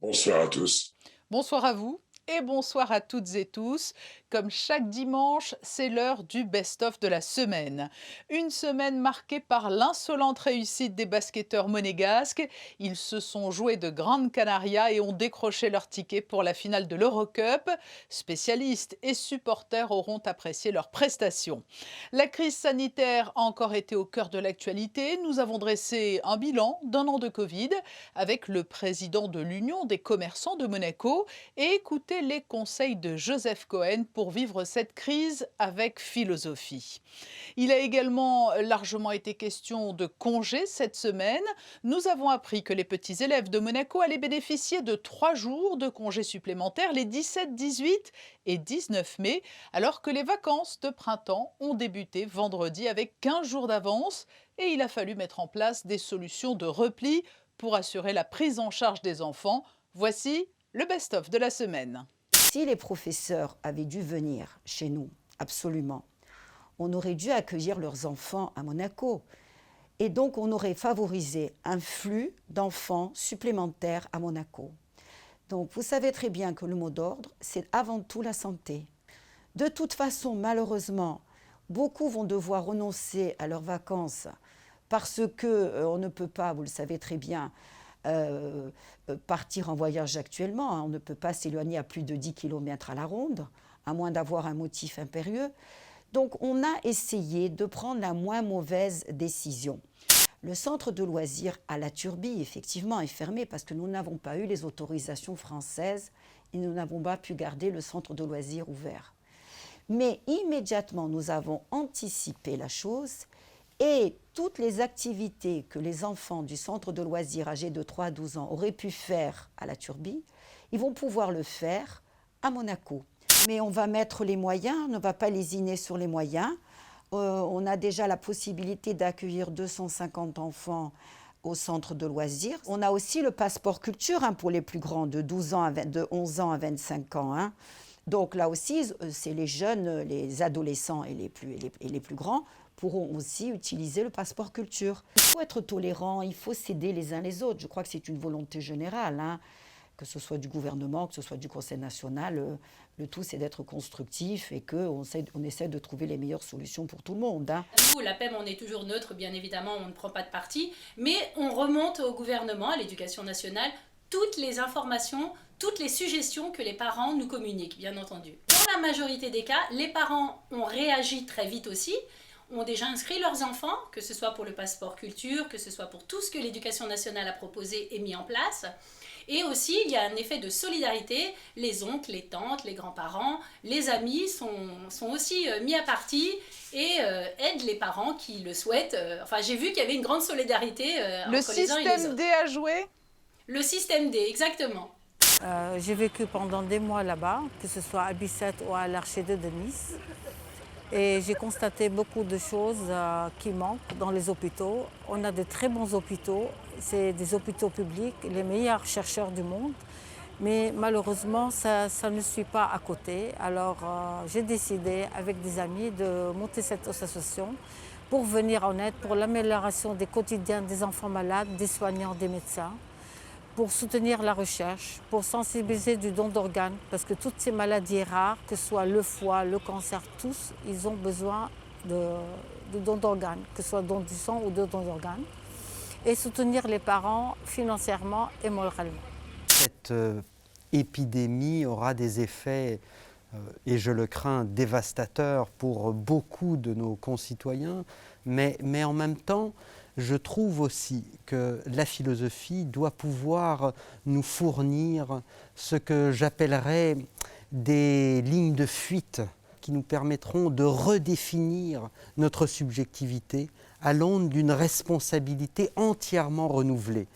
Bonsoir à tous. Bonsoir à vous et bonsoir à toutes et tous. Comme chaque dimanche, c'est l'heure du best-of de la semaine. Une semaine marquée par l'insolente réussite des basketteurs monégasques. Ils se sont joués de Grande Canaria et ont décroché leur ticket pour la finale de l'Eurocup. Spécialistes et supporters auront apprécié leurs prestations. La crise sanitaire a encore été au cœur de l'actualité. Nous avons dressé un bilan d'un an de Covid avec le président de l'Union des commerçants de Monaco et écouter les conseils de Joseph Cohen pour vivre cette crise avec philosophie. Il a également largement été question de congés cette semaine. Nous avons appris que les petits élèves de Monaco allaient bénéficier de 3 jours de congés supplémentaires les 17, 18 et 19 mai, alors que les vacances de printemps ont débuté vendredi avec 15 jours d'avance et il a fallu mettre en place des solutions de repli pour assurer la prise en charge des enfants. Voici le best-of de la semaine. Si les professeurs avaient dû venir chez nous, absolument, on aurait dû accueillir leurs enfants à Monaco. Et donc, on aurait favorisé un flux d'enfants supplémentaires à Monaco. Donc, vous savez très bien que le mot d'ordre, c'est avant tout la santé. De toute façon, malheureusement, beaucoup vont devoir renoncer à leurs vacances parce qu'on ne peut pas, vous le savez très bien, partir en voyage actuellement. On ne peut pas s'éloigner à plus de 10 km à la ronde, à moins d'avoir un motif impérieux. Donc, on a essayé de prendre la moins mauvaise décision. Le centre de loisirs à la Turbie, effectivement, est fermé parce que nous n'avons pas eu les autorisations françaises et nous n'avons pas pu garder le centre de loisirs ouvert. Mais immédiatement, nous avons anticipé la chose et toutes les activités que les enfants du centre de loisirs âgés de 3 à 12 ans auraient pu faire à la Turbie, ils vont pouvoir le faire à Monaco. Mais on va mettre les moyens, on ne va pas lésiner sur les moyens. On a déjà la possibilité d'accueillir 250 enfants au centre de loisirs. On a aussi le passeport culture pour les plus grands, de 11 ans à 25 ans. Donc là aussi, c'est les jeunes, les adolescents et les plus grands pourront aussi utiliser le passeport culture. Il faut être tolérant, il faut s'aider les uns les autres. Je crois que c'est une volonté générale, que ce soit du gouvernement, que ce soit du Conseil national. Le tout, c'est d'être constructif et qu'on essaie de trouver les meilleures solutions pour tout le monde. Nous, la PEM, on est toujours neutre, bien évidemment, on ne prend pas de parti, mais on remonte au gouvernement, à l'Éducation nationale, toutes les informations, toutes les suggestions que les parents nous communiquent, bien entendu. Dans la majorité des cas, les parents ont réagi très vite aussi, ont déjà inscrit leurs enfants, que ce soit pour le passeport culture, que ce soit pour tout ce que l'Éducation nationale a proposé et mis en place. Et aussi, il y a un effet de solidarité. Les oncles, les tantes, les grands-parents, les amis sont aussi mis à partie et aident les parents qui le souhaitent. Enfin, j'ai vu qu'il y avait une grande solidarité entre les uns et les Le système autres. D a joué. Le système D, exactement. J'ai vécu pendant des mois là-bas, que ce soit à Bicêtre ou à l'Archédé de Nice. Et j'ai constaté beaucoup de choses qui manquent dans les hôpitaux. On a de très bons hôpitaux, c'est des hôpitaux publics, les meilleurs chercheurs du monde. Mais malheureusement, ça ne suit pas à côté. Alors j'ai décidé avec des amis de monter cette association pour venir en aide pour l'amélioration des quotidiens des enfants malades, des soignants, des médecins, pour soutenir la recherche, pour sensibiliser du don d'organes, parce que toutes ces maladies rares, que ce soit le foie, le cancer, tous, ils ont besoin de don d'organes, que ce soit don du sang ou de don d'organes, et soutenir les parents financièrement et moralement. Cette épidémie aura des effets, et je le crains, dévastateurs pour beaucoup de nos concitoyens, mais en même temps, je trouve aussi que la philosophie doit pouvoir nous fournir ce que j'appellerais des lignes de fuite qui nous permettront de redéfinir notre subjectivité à l'aune d'une responsabilité entièrement renouvelée.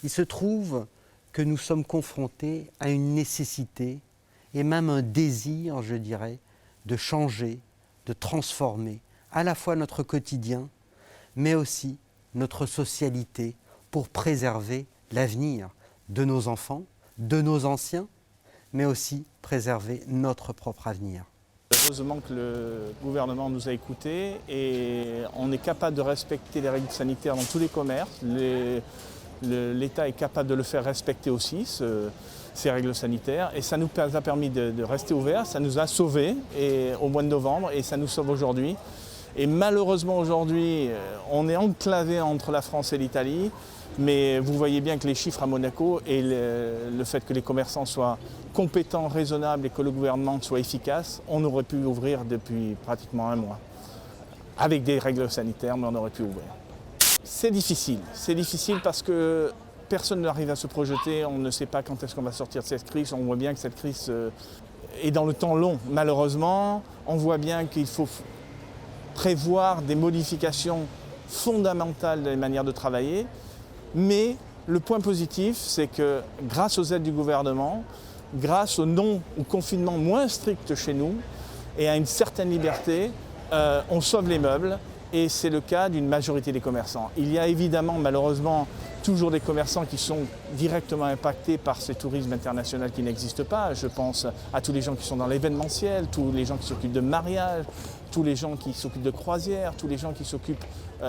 Il se trouve que nous sommes confrontés à une nécessité et même un désir, je dirais, de changer, de transformer à la fois notre quotidien, mais aussi notre socialité pour préserver l'avenir de nos enfants, de nos anciens, mais aussi préserver notre propre avenir. Heureusement que le gouvernement nous a écoutés et on est capable de respecter les règles sanitaires dans tous les commerces. L'État est capable de le faire respecter aussi, ces règles sanitaires. Et ça nous a permis de rester ouverts, ça nous a sauvés au mois de novembre et ça nous sauve aujourd'hui. Et malheureusement aujourd'hui, on est enclavé entre la France et l'Italie. Mais vous voyez bien que les chiffres à Monaco et le fait que les commerçants soient compétents, raisonnables et que le gouvernement soit efficace, on aurait pu ouvrir depuis pratiquement un mois. Avec des règles sanitaires, mais on aurait pu ouvrir. C'est difficile parce que personne n'arrive à se projeter, on ne sait pas quand est-ce qu'on va sortir de cette crise, on voit bien que cette crise est dans le temps long. Malheureusement, on voit bien qu'il faut prévoir des modifications fondamentales des manières de travailler. Mais le point positif, c'est que grâce aux aides du gouvernement, grâce au confinement moins strict chez nous et à une certaine liberté, on sauve les meubles et c'est le cas d'une majorité des commerçants. Il y a évidemment, malheureusement, toujours des commerçants qui sont directement impactés par ces tourismes internationaux qui n'existent pas. Je pense à tous les gens qui sont dans l'événementiel, tous les gens qui s'occupent de mariage, tous les gens qui s'occupent de croisières, tous les gens qui s'occupent, vous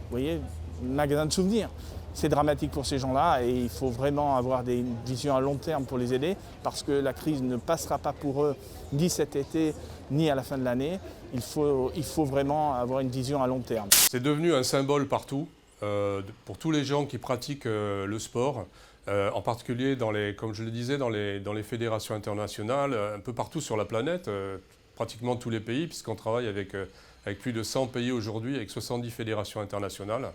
voyez, magasins de souvenirs. C'est dramatique pour ces gens-là et il faut vraiment avoir des visions à long terme pour les aider parce que la crise ne passera pas pour eux ni cet été ni à la fin de l'année. Il faut vraiment avoir une vision à long terme. C'est devenu un symbole partout pour tous les gens qui pratiquent le sport, en particulier, comme je le disais, dans les fédérations internationales, un peu partout sur la planète, pratiquement tous les pays, puisqu'on travaille avec plus de 100 pays aujourd'hui, avec 70 fédérations internationales.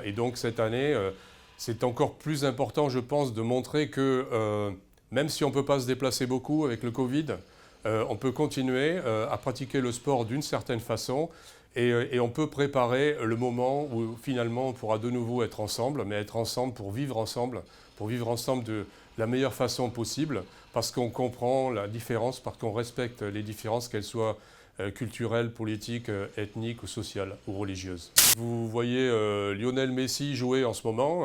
Et donc cette année, c'est encore plus important, je pense, de montrer que même si on ne peut pas se déplacer beaucoup avec le Covid, on peut continuer à pratiquer le sport d'une certaine façon et on peut préparer le moment où finalement on pourra de nouveau être ensemble, mais être ensemble pour vivre ensemble de la meilleure façon possible, parce qu'on comprend la différence, parce qu'on respecte les différences, qu'elles soient culturelles, politiques, ethniques ou sociales ou religieuses. Vous voyez Lionel Messi jouer en ce moment,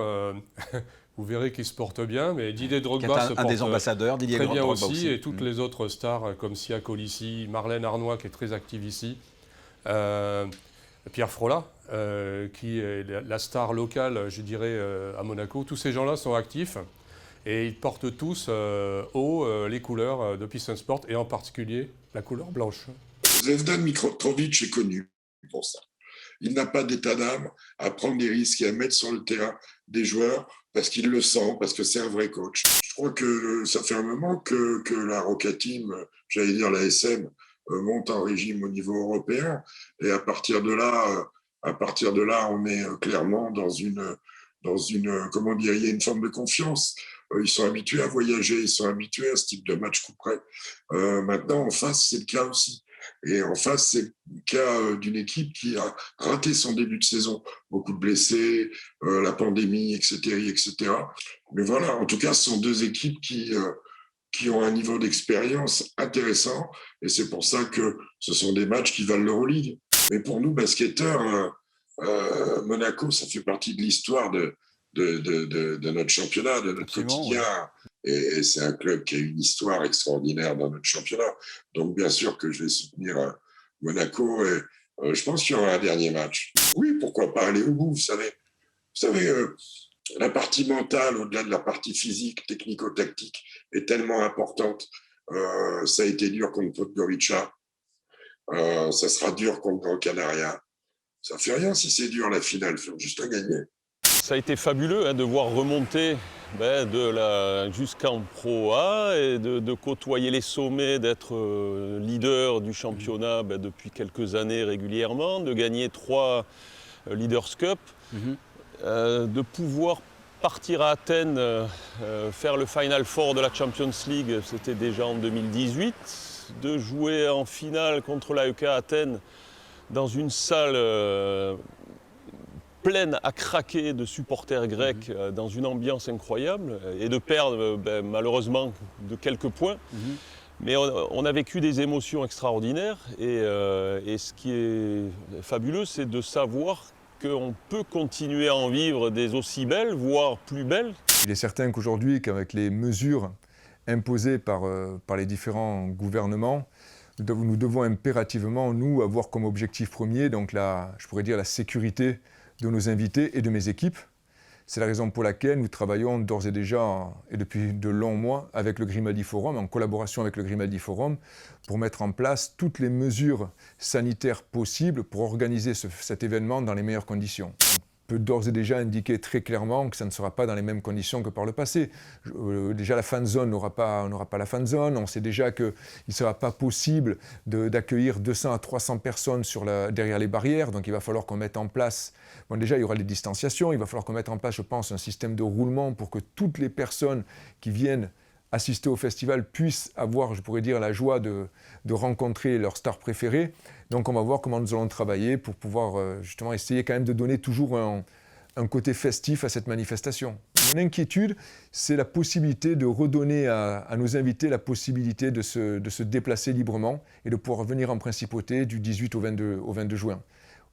vous verrez qu'il se porte bien, mais Didier Drogba se porte des ambassadeurs, Didier très bien Drogba aussi, et toutes les autres stars comme Sia Colissi, Marlène Arnois qui est très active ici, Pierre Frolla qui est la star locale, je dirais, à Monaco. Tous ces gens-là sont actifs et ils portent tous haut les couleurs de Peace and Sport et en particulier la couleur blanche. Zvezdan Mitrovic est connu pour ça. Il n'a pas d'état d'âme à prendre des risques et à mettre sur le terrain des joueurs parce qu'il le sent, parce que c'est un vrai coach. Je crois que ça fait un moment que la Roca Team, j'allais dire la SM, monte en régime au niveau européen. Et à partir de là, on est clairement dans une comment dire, il y a une forme de confiance. Ils sont habitués à voyager, ils sont habitués à ce type de match coup près. Maintenant, en face, c'est le cas aussi. Et en face, c'est le cas d'une équipe qui a raté son début de saison. Beaucoup de blessés, la pandémie, etc., etc. Mais voilà, en tout cas, ce sont deux équipes qui ont un niveau d'expérience intéressant. Et c'est pour ça que ce sont des matchs qui valent l'Euroleague. Mais pour nous, basketteurs, Monaco, ça fait partie de l'histoire de notre championnat, de notre quotidien. Ouais. Et c'est un club qui a une histoire extraordinaire dans notre championnat. Donc, bien sûr que je vais soutenir Monaco. Et je pense qu'il y aura un dernier match. Oui, pourquoi pas aller au bout, vous savez, la partie mentale, au-delà de la partie physique, technico-tactique, est tellement importante. Ça a été dur contre Podgorica. Ça sera dur contre Gran Canaria. Ça ne fait rien si c'est dur la finale, il faut juste la gagner. Ça a été fabuleux de voir remonter jusqu'en Pro A et de côtoyer les sommets, d'être leader du championnat depuis quelques années régulièrement, de gagner 3 Leaders Cup, de pouvoir partir à Athènes, faire le Final Four de la Champions League, c'était déjà en 2018, de jouer en finale contre l'AEK Athènes dans une salle pleine à craquer de supporters grecs dans une ambiance incroyable et de perdre malheureusement de quelques points. Mais on a vécu des émotions extraordinaires et ce qui est fabuleux, c'est de savoir qu'on peut continuer à en vivre des aussi belles, voire plus belles. Il est certain qu'aujourd'hui, qu'avec les mesures imposées par les différents gouvernements, nous devons impérativement, nous, avoir comme objectif premier, donc je pourrais dire la sécurité de nos invités et de mes équipes. C'est la raison pour laquelle nous travaillons d'ores et déjà, et depuis de longs mois, avec le Grimaldi Forum, en collaboration avec le Grimaldi Forum, pour mettre en place toutes les mesures sanitaires possibles pour organiser cet événement dans les meilleures conditions. On peut d'ores et déjà indiquer très clairement que ça ne sera pas dans les mêmes conditions que par le passé. Déjà, la fan zone n'aura pas la fan zone. On sait déjà qu'il ne sera pas possible d'accueillir 200 à 300 personnes derrière les barrières. Donc, il va falloir qu'on mette en place... Bon, déjà, il y aura les distanciations. Il va falloir qu'on mette en place, je pense, un système de roulement pour que toutes les personnes qui viennent assister au festival puissent avoir, je pourrais dire, la joie de rencontrer leur star préférée. Donc on va voir comment nous allons travailler pour pouvoir justement essayer quand même de donner toujours un côté festif à cette manifestation. Mon inquiétude, c'est la possibilité de redonner à nos invités la possibilité de se déplacer librement et de pouvoir venir en principauté du 18 au 22 juin.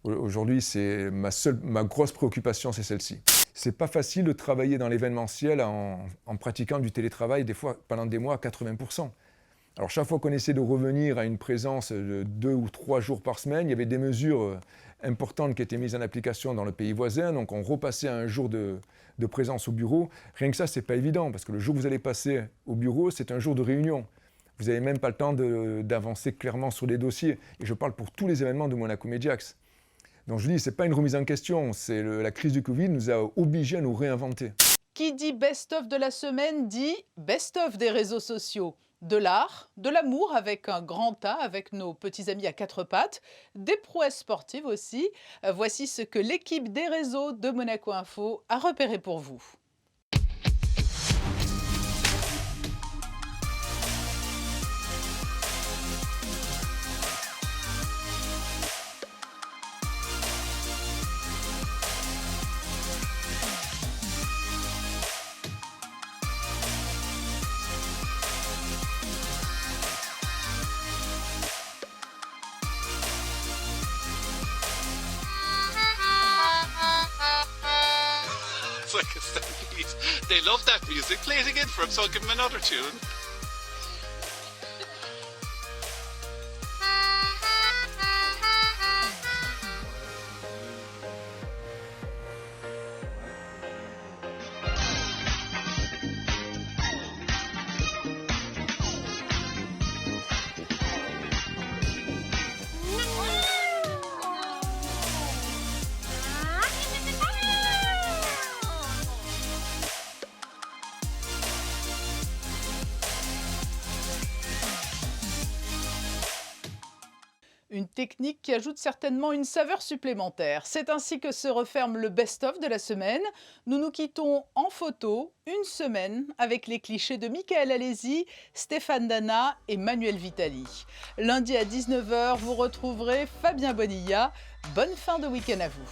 Aujourd'hui, c'est ma grosse préoccupation, c'est celle-ci. C'est pas facile de travailler dans l'événementiel en pratiquant du télétravail, des fois pendant des mois à 80%. Alors chaque fois qu'on essaie de revenir à une présence de 2 ou 3 jours par semaine, il y avait des mesures importantes qui étaient mises en application dans le pays voisin, donc on repassait à un jour de présence au bureau. Rien que ça, c'est pas évident, parce que le jour où vous allez passer au bureau, c'est un jour de réunion. Vous n'avez même pas le temps d'avancer clairement sur les dossiers. Et je parle pour tous les événements de Monaco Mediax. Donc je dis, ce n'est pas une remise en question, la crise du Covid nous a obligés à nous réinventer. Qui dit best-of de la semaine dit best-of des réseaux sociaux. De l'art, de l'amour avec un grand A, avec nos petits amis à 4 pattes, des prouesses sportives aussi. Voici ce que l'équipe des réseaux de Monaco Info a repéré pour vous. It's like a stampede. They love that music. Play it again for them so I'll give them another tune. Une technique qui ajoute certainement une saveur supplémentaire. C'est ainsi que se referme le best-of de la semaine. Nous nous quittons en photo une semaine avec les clichés de Michael Alési, Stéphane Dana et Manuel Vitali. Lundi à 19h, vous retrouverez Fabien Bonilla. Bonne fin de week-end à vous.